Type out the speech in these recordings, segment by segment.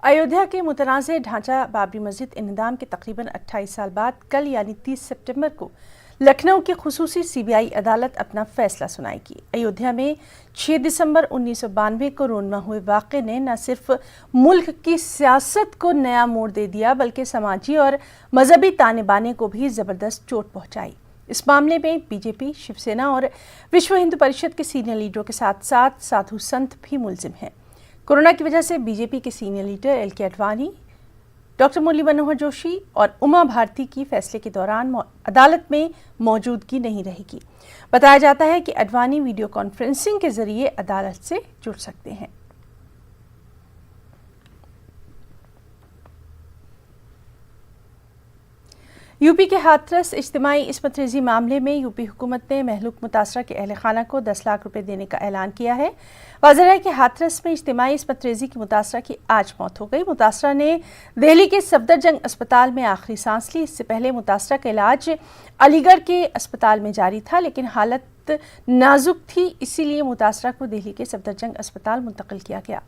अयोध्या के मुतनाज़ ढांचा बाबरी मस्जिद इंहदाम के तकरीबन 28 साल बाद कल यानी 30 सितंबर को लखनऊ की खुसूसी सीबीआई अदालत अपना फैसला सुनाएगी। अयोध्या में 6 दिसंबर 1992 को रोनमा हुए वाक़े ने न सिर्फ मुल्क की सियासत को नया मोड़ दे दिया बल्कि समाजी और मजहबी ताने बाने को भी ज़बरदस्त चोट पहुंचाई। इस मामले में बीजेपी, शिवसेना और विश्व हिंदू परिषद के सीनियर लीडरों के साथ साथ साधु संत भी मुलजिम हैं। कोरोना की वजह से बीजेपी के senior leader L K. Advani, doctor Murli Manohar Joshi और उमा भारती की फैसले के दौरान अदालत में मौजूदगी नहीं रहेगी। बताया जाता है कि आडवाणी वीडियो कॉन्फ्रेंसिंग के जरिए अदालत से जुड़ सकते हैं। यूपी के हाथरस इज्तिमाई इस्मत रेज़ी मामले में यूपी हुकूमत ने महलूक मुतासरा के अहल खाना को 10 लाख रुपए देने का ऐलान किया है। वाज़ेह है कि हाथरस में इज्तिमाई इस्मत रेज़ी की मुतासरा की आज मौत हो गई। मुतासरा ने दिल्ली के सफदरजंग अस्पताल में आखिरी सांस ली। इससे पहले मुतासरा का इलाज अलीगढ़ के अस्पताल में जारी था, लेकिन हालत नाजुक थी, इसीलिए मुतासरा को दिल्ली के सफदरजंग अस्पताल मुंतकिल किया गया।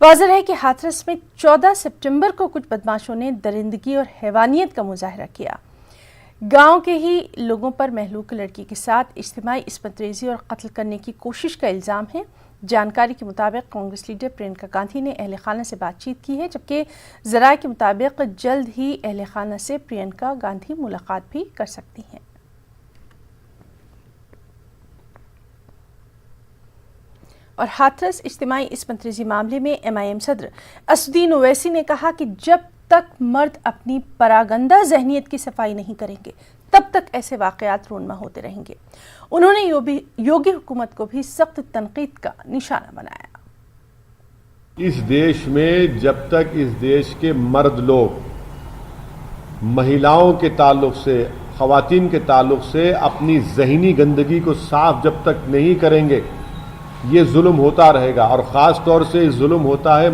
वाज़ेह है कि हाथरस में 14 सितंबर को कुछ बदमाशों ने दरिंदगी और हैवानियत का मुजाहरा किया। गांव के ही लोगों पर महलूक लड़की के साथ इज्तिमाई इस्मत रेज़ी और कत्ल करने की कोशिश का इल्ज़ाम है। जानकारी के मुताबिक कांग्रेस लीडर प्रियंका गांधी ने अहल खाना से बातचीत की है, जबकि ज़राए के मुताबिक जल्द ही अहल खाना से प्रियंका गांधी मुलाकात भी कर सकती हैं। और हाथरस इज्तिमाई इस्मत रेज़ी मामले में MIM सदर असदुद्दीन ओवैसी ने कहा कि जब तक मर्द अपनी परागंदा जहनियत की सफाई नहीं करेंगे तब तक ऐसे वाक़यात रोनमा होते रहेंगे। उन्होंने योगी हुकूमत को भी सख्त तनकीद का निशाना बनाया। इस देश में जब तक इस देश के मर्द लोग महिलाओं के ताल्लुक से, ख़वातीन के ताल्लुक से अपनी ज़हनी गंदगी को साफ जब तक नहीं करेंगे, ये जुल्म होता रहेगा। और ख़ास तौर से जुल्म होता है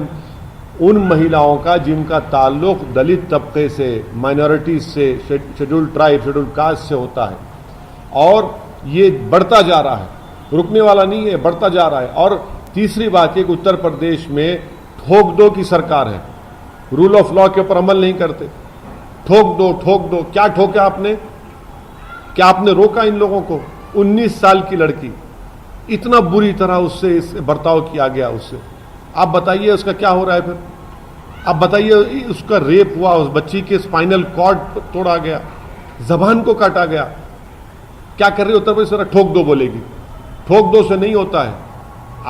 उन महिलाओं का जिनका ताल्लुक दलित तबके से, माइनॉरिटीज से, शेड्यूल्ड ट्राइब, शेड्यूल्ड कास्ट से होता है। और ये बढ़ता जा रहा है, रुकने वाला नहीं है, बढ़ता जा रहा है। और तीसरी बात ये कि उत्तर प्रदेश में ठोक दो की सरकार है, रूल ऑफ लॉ के ऊपर अमल नहीं करते। ठोक दो, ठोक दो। क्या ठोका आपने? क्या आपने रोका इन लोगों को? 19 साल की लड़की, इतना बुरी तरह उससे इस बर्ताव किया गया उससे। आप बताइए उसका क्या हो रहा है फिर? आप बताइए, उसका रेप हुआ, उस बच्ची के स्पाइनल कॉर्ड तोड़ा गया, जबान को काटा गया। क्या कर रही है उत्तर प्रदेश सरकार? ठोक दो बोलेगी। ठोक दो से नहीं होता है,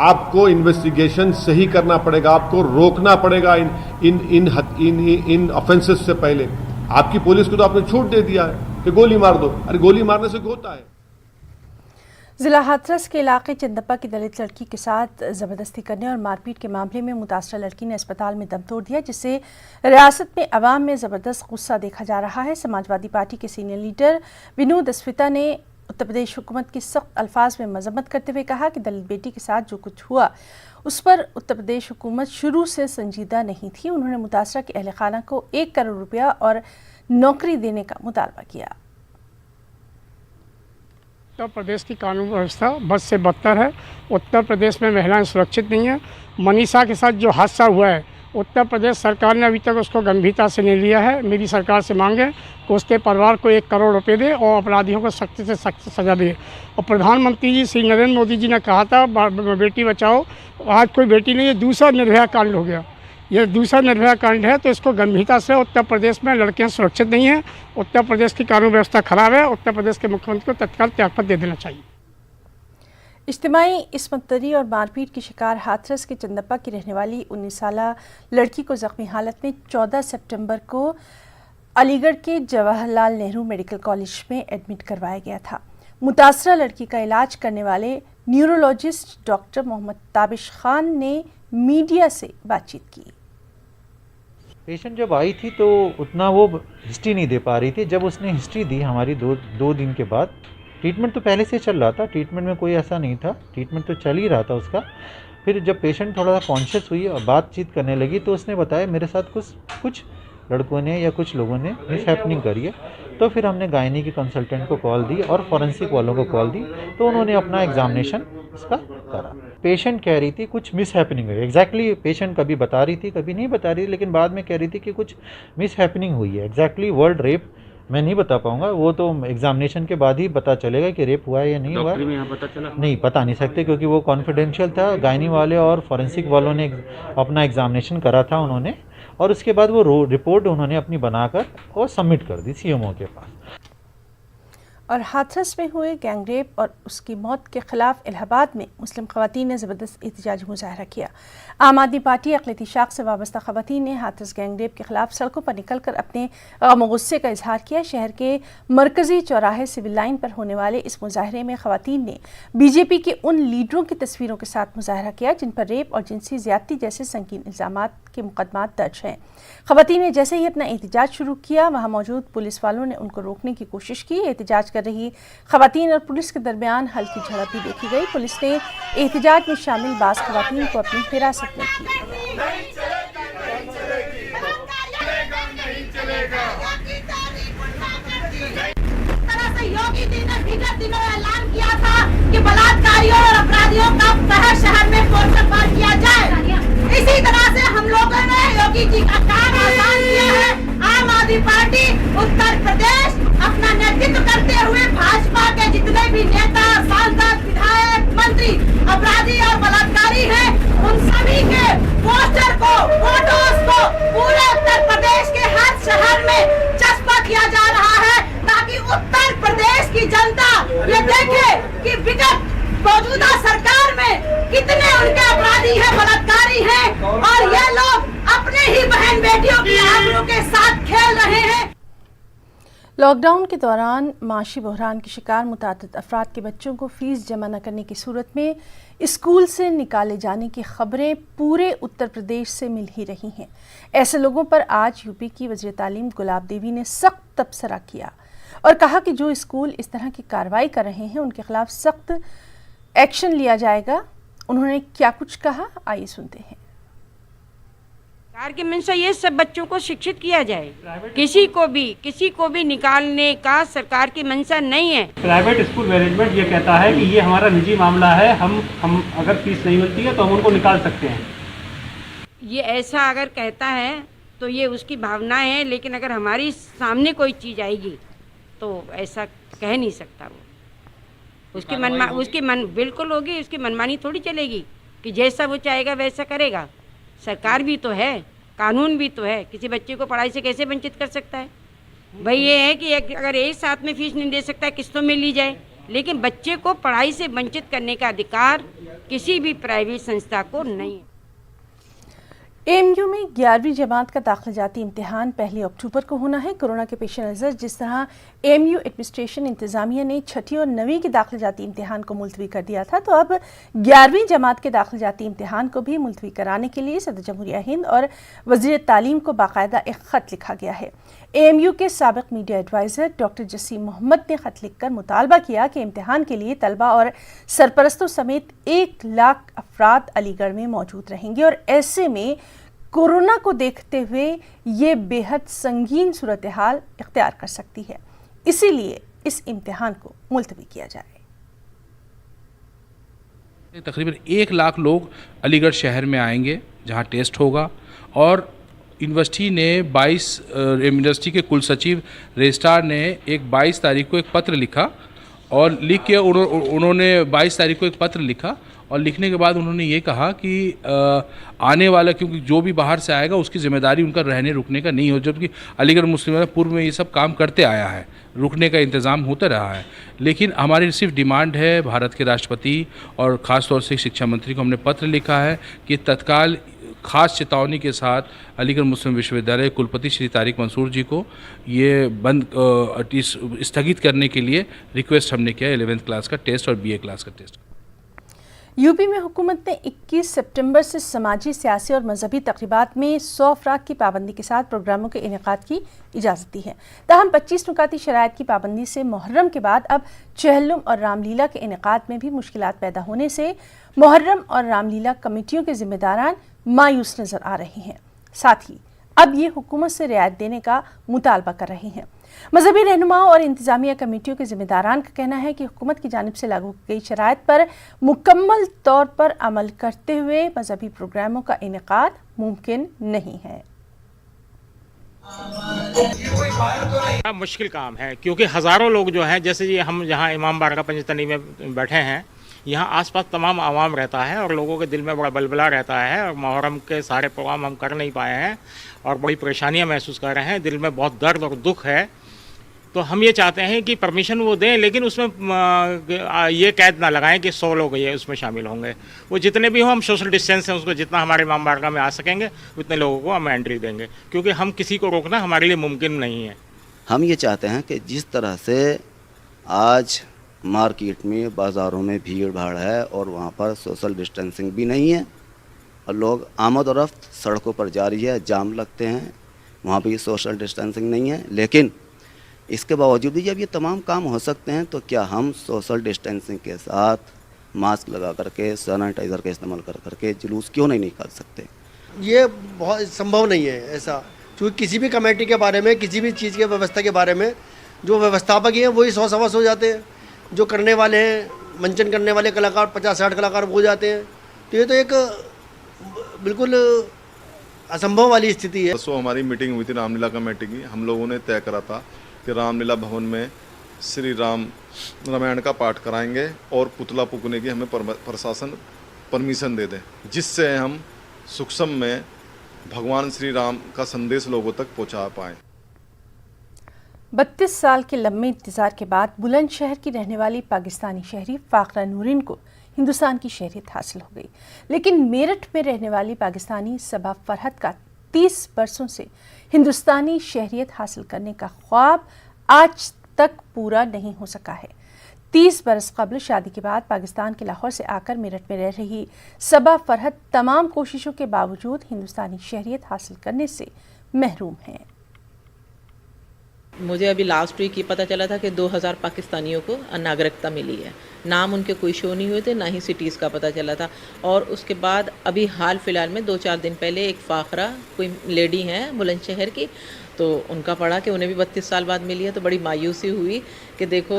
आपको इन्वेस्टिगेशन सही करना पड़ेगा, आपको रोकना पड़ेगा इन ऑफेंसेस से पहले। आपकी पुलिस को तो आपने छूट दे दिया है कि गोली मार दो। अरे गोली मारने से होता है। जिला हाथरस के इलाके चंदप्पा की दलित लड़की के साथ ज़बरदस्ती करने और मारपीट के मामले में मुतासरा लड़की ने अस्पताल में दम तोड़ दिया, जिससे रियासत में अवाम में ज़बरदस्त गुस्सा देखा जा रहा है। समाजवादी पार्टी के सीनियर लीडर विनोद अस्विता ने उत्तर प्रदेश हुकूमत की सख्त अल्फाज में मजम्मत करते हुए कहा कि दलित बेटी के साथ जो कुछ हुआ उस पर उत्तर प्रदेश हुकूमत शुरू से संजीदा नहीं थी। उन्होंने मुतासरा के अहल खाना को 1 करोड़ रुपया और नौकरी देने का मुतालबा किया। उत्तर प्रदेश की कानून व्यवस्था बद से बदतर है। उत्तर प्रदेश में महिलाएं सुरक्षित नहीं हैं। मनीषा के साथ जो हादसा हुआ है, उत्तर प्रदेश सरकार ने अभी तक उसको गंभीरता से नहीं लिया है। मेरी सरकार से मांग है कि उसके परिवार को 1 करोड़ रुपए दे और अपराधियों को सख्त से सख्त सजा दे। और प्रधानमंत्री जी श्री नरेंद्र मोदी जी ने कहा था बेटी बचाओ, आज कोई बेटी नहीं है। दूसरा निर्भया कांड हो गया, ये दूसरा निर्भया कांड है, तो इसको गंभीरता से, उत्तर प्रदेश में लड़कियां सुरक्षित नहीं हैं। उत्तर प्रदेश की कानून व्यवस्था खराब है। उत्तर प्रदेश के मुख्यमंत्री को तत्काल त्यागपत्र दे देना चाहिए। इज्तिमाई इस्मतरी और मारपीट की शिकार हाथरस के चंदप्पा की रहने वाली 19 साला लड़की को जख्मी हालत में 14 सितंबर को अलीगढ़ के जवाहरलाल नेहरू मेडिकल कॉलेज में एडमिट करवाया गया था। मुतासरा लड़की का इलाज करने वाले न्यूरोलॉजिस्ट डॉक्टर मोहम्मद ताबिश खान ने मीडिया से बातचीत की। पेशेंट जब आई थी तो उतना वो हिस्ट्री नहीं दे पा रही थी। जब उसने हिस्ट्री दी हमारी दो दिन के बाद, ट्रीटमेंट तो पहले से चल रहा था, ट्रीटमेंट में कोई ऐसा नहीं था, ट्रीटमेंट तो चल ही रहा था उसका। फिर जब पेशेंट थोड़ा सा कॉन्शियस हुई और बातचीत करने लगी तो उसने बताया मेरे साथ कुछ लड़कों ने या कुछ लोगों ने मिसहैपनिंग करी है। तो फिर हमने गायनी की कंसल्टेंट को कॉल दी और फॉरेंसिक वालों को कॉल दी, तो उन्होंने अपना एग्जामिनेशन इसका करा। पेशेंट कह रही थी कुछ मिस हैपनिंग हुई। एग्जैक्टली पेशेंट कभी बता रही थी, कभी नहीं बता रही थी, लेकिन बाद में कह रही थी कि कुछ मिस हैपनिंग हुई है। एग्जैक्टली वर्ड रेप मैं नहीं बता पाऊंगा, वो तो एग्जामिनेशन के बाद ही पता चलेगा कि रेप हुआ है या नहीं हुआ। डॉक्टरी में यहाँ पता चला? नहीं, पता नहीं सकते क्योंकि वो कॉन्फिडेंशियल था। गायनी वाले और फॉरेंसिक वालों ने अपना एग्जामिनेशन करा था उन्होंने, और उसके बाद वो रिपोर्ट उन्होंने अपनी बनाकर और सबमिट कर दी सीएमओ के पास। और हाथरस में हुए गैंगरेप और उसकी मौत के खिलाफ इलाहाबाद में मुस्लिम खवातीन ने ज़बरदस्त एहतजाजी मुजाहरा किया। आम आदमी पार्टी अक़लियती शाख से वाबस्ता खवातीन ने हाथरस गैंगरेप के खिलाफ सड़कों पर निकलकर अपने गम और गुस्से का इजहार किया। शहर के मरकजी चौराहे सिविल लाइन पर होने वाले इस मुजाहरे में खवातीन ने बीजेपी के उन लीडरों की तस्वीरों के साथ मुजाहरा किया जिन पर रेप और जिनसी ज़्यादती जैसे संगीन इल्ज़ामात के मुकदमात दर्ज हैं। खवातीन ने जैसे ही अपना एहतजाज शुरू किया, वहाँ मौजूद पुलिस वालों ने उनको रोकने की कोशिश की। एहतजाज कर रही खवातीन और पुलिस के दरमियान हल्की झड़प भी देखी गई। पुलिस ने एहतजाज में शामिल बास खवातीन को अपनी हिरासत में किया। योगी जी ने विगत दिनों में ऐलान किया था कि बलात्कारियों और अपराधियों का शहर में पोस्टर किया जाए। इसी तरह से हम लोगों ने योगी जी का काम आसान किया है। आम आदमी पार्टी उत्तर प्रदेश अपना नेतृत्व करते हुए भाजपा के जितने भी नेता, सांसद, विधायक, मंत्री अपराधी और बलात्कारी हैं, उन सभी के पोस्टर को, फोटोज को पूरे उत्तर प्रदेश के हर शहर में चस्पा किया जा रहा है, ताकि उत्तर प्रदेश की जनता ये देखे कि विगत मौजूदा सरकार में कितने उनके अपराधी हैं, बलात्कारी हैं, और ये लोग अपने ही बहन बेटियों की आबरू के साथ खेल रहे हैं। लॉकडाउन के दौरान माशी बहरान के शिकार मुतादिद अफराद के बच्चों को फीस जमा न करने की सूरत में स्कूल से निकाले जाने की खबरें पूरे उत्तर प्रदेश से मिल ही रही हैं। ऐसे लोगों पर आज यूपी की वज़ीर तालीम गुलाब देवी ने सख्त तबसरा किया और कहा कि जो स्कूल इस तरह की कार्रवाई कर रहे हैं उनके खिलाफ सख्त एक्शन लिया जाएगा। उन्होंने क्या कुछ कहा, आइए सुनते हैं। सरकार की मंशा ये सब बच्चों को शिक्षित किया जाए, किसी को भी निकालने का सरकार की मंशा नहीं है। प्राइवेट स्कूल मैनेजमेंट ये कहता है कि ये हमारा निजी मामला है, हम अगर फीस नहीं मिलती है तो हम उनको निकाल सकते हैं। ये ऐसा अगर कहता है तो ये उसकी भावना है, लेकिन अगर हमारी सामने कोई चीज़ आएगी तो ऐसा कह नहीं सकता। वो उसकी मन बिल्कुल होगी, उसकी मनमानी थोड़ी चलेगी कि जैसा वो चाहेगा वैसा करेगा। सरकार भी तो है, कानून भी तो है, किसी बच्चे को पढ़ाई से कैसे वंचित कर सकता है? भाई ये है कि अगर एक साथ में फीस नहीं दे सकता, किस्तों में ली जाए, लेकिन बच्चे को पढ़ाई से वंचित करने का अधिकार किसी भी प्राइवेट संस्था को नहीं है। एएमयू में 11वीं जमात का दाखिलाजाती इम्तिहान 1 अक्टूबर को होना है। कोरोना के पेश नज़र जिस तरह एएमयू एडमिनिस्ट्रेशन इंतज़ामिया ने 6ठी और 9वीं के दाखिलाजाती इम्तिहान को मुलतवी कर दिया था, तो अब 11वीं जमात के दाखिलाजाती इम्तिहान को भी मुलतवी कराने के लिए सदर जमहूरिया हिंद और वज़ीर तालीम को बाकायदा एक ख़त लिखा गया है। एएमयू के साबिक़ media adviser doctor Jasim Mohammad ने ख़त लिखकर मुतालबा किया कि इम्तिहान के लिए तलबा और सरपरस्तों समेत 1 लाख अफराद अलीगढ़ में मौजूद रहेंगे और ऐसे में कोरोना को देखते हुए ये बेहद संगीन सूरत हाल इख्तियार कर सकती है, इसीलिए इस इम्तिहान को मुलतवी किया जाए। तकरीबन 1 लाख लोग अलीगढ़ शहर में आएंगे जहां टेस्ट होगा, और यूनिवर्सिटी ने यूनिवर्सिटी के कुल सचिव रजिस्ट्रार ने 22 तारीख को एक पत्र लिखा और लिख के उन्होंने 22 तारीख को एक पत्र लिखा और लिखने के बाद उन्होंने ये कहा कि आने वाला, क्योंकि जो भी बाहर से आएगा उसकी ज़िम्मेदारी उनका रहने रुकने का नहीं हो, जबकि अलीगढ़ मुस्लिम पूर्व में ये सब काम करते आया है, रुकने का इंतज़ाम होता रहा है। लेकिन हमारी सिर्फ डिमांड है, भारत के राष्ट्रपति और ख़ास तौर से शिक्षा मंत्री को हमने पत्र लिखा है कि तत्काल खास चेतावनी के साथ अलीगढ़ मुस्लिम विश्वविद्यालय कुलपति श्री तारिक मंसूर जी को ये बंद स्थगित करने के लिए रिक्वेस्ट हमने किया 11th क्लास का टेस्ट और BA क्लास का टेस्ट। यूपी में हुकूमत ने 21 सितंबर से समाजी, सियासी और मजहबी तकरीबात में 100 अफराद की पाबंदी के साथ प्रोग्रामों के इनेकाद की इजाज़त दी है। ताहम 25 नुकाती शराइत की पाबंदी से मुहर्रम के बाद अब चहल्लुम और रामलीला के इनेकाद में भी मुश्किलात पैदा होने से मुहर्रम और रामलीला कमेटियों के जिम्मेदारान मायूस नज़र आ रहे हैं। साथ ही अब ये हुकूमत से रियायत देने का मुतालबा कर रहे हैं। मजहबी रहनुमाओं और इंतजामिया कमेटियों के जिम्मेदारान का कहना है कि हुकूमत की जानिब से लागू की गई शराइत पर मुकम्मल तौर पर अमल करते हुए मजहबी प्रोग्रामों का इनेकाद मुमकिन नहीं है। मुश्किल काम है क्योंकि हज़ारों लोग जो हैं, जैसे ये हम जहाँ इमाम बारगाह पंजतनी में बैठे हैं, यहाँ आसपास तमाम आवाम रहता है और लोगों के दिल में बड़ा बलबला रहता है और मुहर्रम के सारे प्रोग्राम हम कर नहीं पाए हैं और बड़ी परेशानियाँ महसूस कर रहे हैं, दिल में बहुत दर्द और दुख है। तो हम ये चाहते हैं कि परमिशन वो दें, लेकिन उसमें ये कैद ना लगाएं कि 100 लोग ये उसमें शामिल होंगे। वो जितने भी हों, हम सोशल डिस्टेंस हैं उसको जितना हमारे इमाम बारगाह में आ सकेंगे उतने लोगों को हम एंट्री देंगे, क्योंकि हम किसी को रोकना हमारे लिए मुमकिन नहीं है। हम ये चाहते हैं कि जिस तरह से आज मार्केट में, बाज़ारों में भीड़ भाड़ है और वहाँ पर सोशल डिस्टेंसिंग भी नहीं है और लोग आमद और रफ्त सड़कों पर जारी है, जाम लगते हैं, वहाँ भी सोशल डिस्टेंसिंग नहीं है, लेकिन इसके बावजूद भी जब ये तमाम काम हो सकते हैं तो क्या हम सोशल डिस्टेंसिंग के साथ मास्क लगा करके, सैनिटाइज़र का इस्तेमाल कर करके जुलूस क्यों नहीं निकाल सकते? ये बहुत संभव नहीं है ऐसा, क्योंकि किसी भी कमेटी के बारे में, किसी भी चीज़ के व्यवस्था के बारे में जो व्यवस्थापक हैं वही 100 सवा 100 जाते हैं, जो करने वाले हैं, मंचन करने वाले कलाकार 50-60 कलाकार हो जाते हैं। तो ये तो एक बिल्कुल असंभव वाली स्थिति है। परसों हमारी मीटिंग हुई थी रामलीला कमेटी की। हम लोगों ने तय करा था कि रामलीला भवन में श्री राम रामायण का पाठ कराएंगे और पुतला फूकने की हमें प्रशासन परमिशन दे दे, जिससे हम सूक्ष्म में भगवान श्री राम का संदेश लोगों तक पहुंचा पाएँ। 32 साल के लंबे इंतजार के बाद बुलंदशहर की रहने वाली पाकिस्तानी शहरी फाखरा नूरिन को हिंदुस्तान की शहरियत हासिल हो गई, लेकिन मेरठ में रहने वाली पाकिस्तानी सबा फरहत का 30 बरसों से हिंदुस्तानी शहरियत हासिल करने का ख्वाब आज तक पूरा नहीं हो सका है। 30 बरस कबल शादी के बाद पाकिस्तान के लाहौर से आकर मेरठ में रह रही सबा फरहत तमाम कोशिशों के बावजूद हिंदुस्तानी शहरियत हासिल करने से महरूम है। मुझे अभी लास्ट वीक ये पता चला था कि 2000 पाकिस्तानियों को नागरिकता मिली है। नाम उनके कोई शो नहीं हुए थे, ना ही सिटीज़ का पता चला था। और उसके बाद अभी हाल फिलहाल में 2-4 दिन पहले एक फाखरा कोई लेडी हैं बुलंदशहर की, तो उनका पढ़ा कि उन्हें भी 32 साल बाद मिली है। तो बड़ी मायूसी हुई कि देखो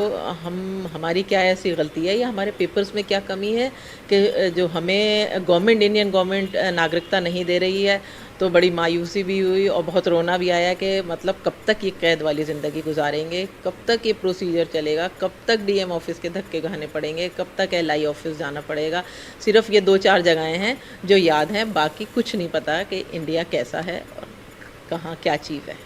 हमारी क्या ऐसी गलती है या हमारे पेपर्स में क्या कमी है कि जो हमें गवर्नमेंट, इंडियन गवर्नमेंट नागरिकता नहीं दे रही है। तो बड़ी मायूसी भी हुई और बहुत रोना भी आया कि मतलब कब तक ये कैद वाली ज़िंदगी गुजारेंगे, कब तक ये प्रोसीजर चलेगा, कब तक डीएम ऑफिस के धक्के खाने पड़ेंगे, कब तक एलआई ऑफिस जाना पड़ेगा। सिर्फ ये 2-4 जगहें हैं जो याद हैं, बाकी कुछ नहीं पता कि इंडिया कैसा है और कहाँ क्या चीज़ है।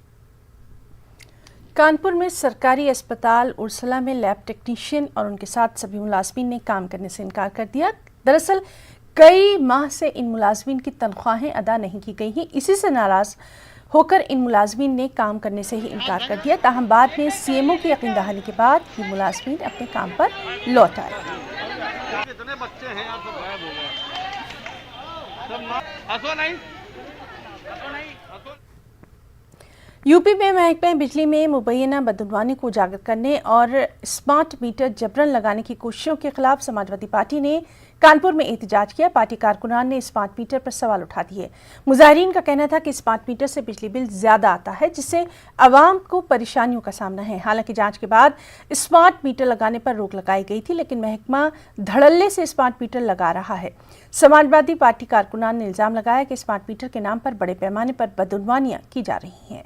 कानपुर में सरकारी अस्पताल उर्सला में लैब टेक्नीशियन और उनके साथ सभी मुलाजमीन ने काम करने से इनकार कर दिया। दरअसल कई माह से इन मुलाजमीन की तनख्वाहें अदा नहीं की गई हैं। इसी से नाराज होकर इन मुलाजमीन ने काम करने से ही इनकार कर दिया। ताहम बाद में सीएमओ की यकीन दहानी के बाद ये मुलाजमीन अपने काम पर लौट आए। कितने बच्चे हैं आप सब गायब हो गए। यूपी में महकमे बिजली में मुबैना बदनवानी को उजागर करने और स्मार्ट मीटर जबरन लगाने की कोशिशों के खिलाफ समाजवादी पार्टी ने कानपुर में एहतजाज किया। पार्टी कारकुनान ने स्मार्ट मीटर पर सवाल उठा दिए। मुजाहिरीन का कहना था कि स्मार्ट मीटर से बिजली बिल ज्यादा आता है, जिससे आवाम को परेशानियों का सामना है। हालांकि जांच के बाद स्मार्ट मीटर लगाने पर रोक लगाई गई थी, लेकिन महकमा धड़ल्ले से स्मार्ट मीटर लगा रहा है। समाजवादी पार्टी कारकुनान ने इल्जाम लगाया कि स्मार्ट मीटर के नाम पर बड़े पैमाने पर बदनवानियां की जा रही हैं।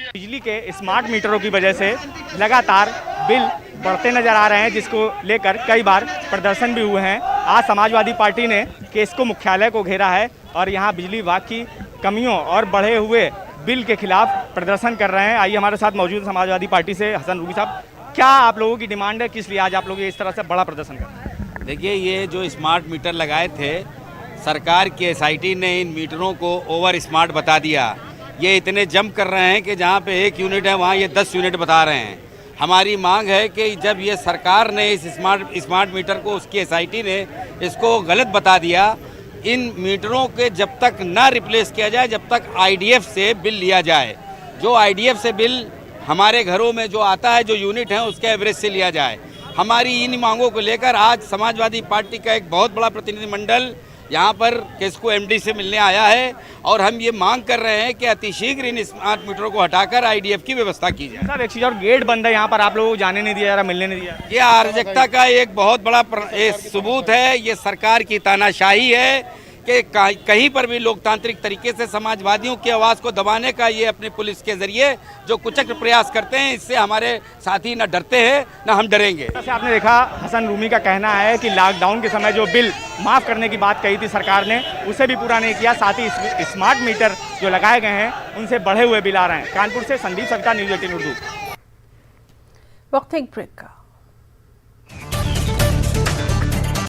बिजली के स्मार्ट मीटरों की वजह से लगातार बिल बढ़ते नजर आ रहे हैं, जिसको लेकर कई बार प्रदर्शन भी हुए हैं। आज समाजवादी पार्टी ने केस को मुख्यालय को घेरा है और यहां बिजली विभाग की कमियों और बढ़े हुए बिल के खिलाफ प्रदर्शन कर रहे हैं। आइए हमारे साथ मौजूद समाजवादी पार्टी से हसन रूबी साहब, क्या आप लोगों की डिमांड है, किस लिए आज आप लोग इस तरह से बड़ा प्रदर्शन कर रहे हैं? देखिए, ये जो स्मार्ट मीटर लगाए थे, सरकार की एसआईटी ने इन मीटरों को ओवर स्मार्ट बता दिया। ये इतने जंप कर रहे हैं कि जहाँ पे 1 यूनिट है वहाँ ये 10 यूनिट बता रहे हैं। हमारी मांग है कि जब ये सरकार ने इस स्मार्ट मीटर को, उसकी एसआईटी ने इसको गलत बता दिया, इन मीटरों के जब तक ना रिप्लेस किया जाए, जब तक आईडीएफ से बिल लिया जाए। जो आईडीएफ से बिल हमारे घरों में जो आता है, जो यूनिट है, उसके एवरेज से लिया जाए। हमारी इन मांगों को लेकर आज समाजवादी पार्टी का एक बहुत बड़ा प्रतिनिधिमंडल यहाँ पर किसको एमडी से मिलने आया है और हम ये मांग कर रहे हैं कि अतिशीघ्र इन स्मार्ट मीटरों को हटाकर आईडीएफ की व्यवस्था की जाए। साहब एक चीज़ और, गेट बंद है यहाँ पर, आप लोगों को जाने नहीं दिया जा रहा, मिलने नहीं दिया। ये अराजकता का एक बहुत बड़ा सबूत है। ये सरकार की तानाशाही है कि कहीं पर भी लोकतांत्रिक तरीके से समाजवादियों की आवाज़ को दबाने का ये अपने पुलिस के जरिए जो कुचक्र प्रयास करते हैं, इससे हमारे साथी न डरते हैं न हम डरेंगे। जैसे आपने देखा, हसन रूमी का कहना है कि लॉकडाउन के समय जो बिल माफ़ करने की बात कही थी सरकार ने, उसे भी पूरा नहीं किया। साथ ही स्मार्ट मीटर जो लगाए गए हैं उनसे बढ़े हुए बिल आ रहे हैं। कानपुर से संदीप सविता, न्यूज़ 18 उर्दू। वक्त एक ब्रेक का।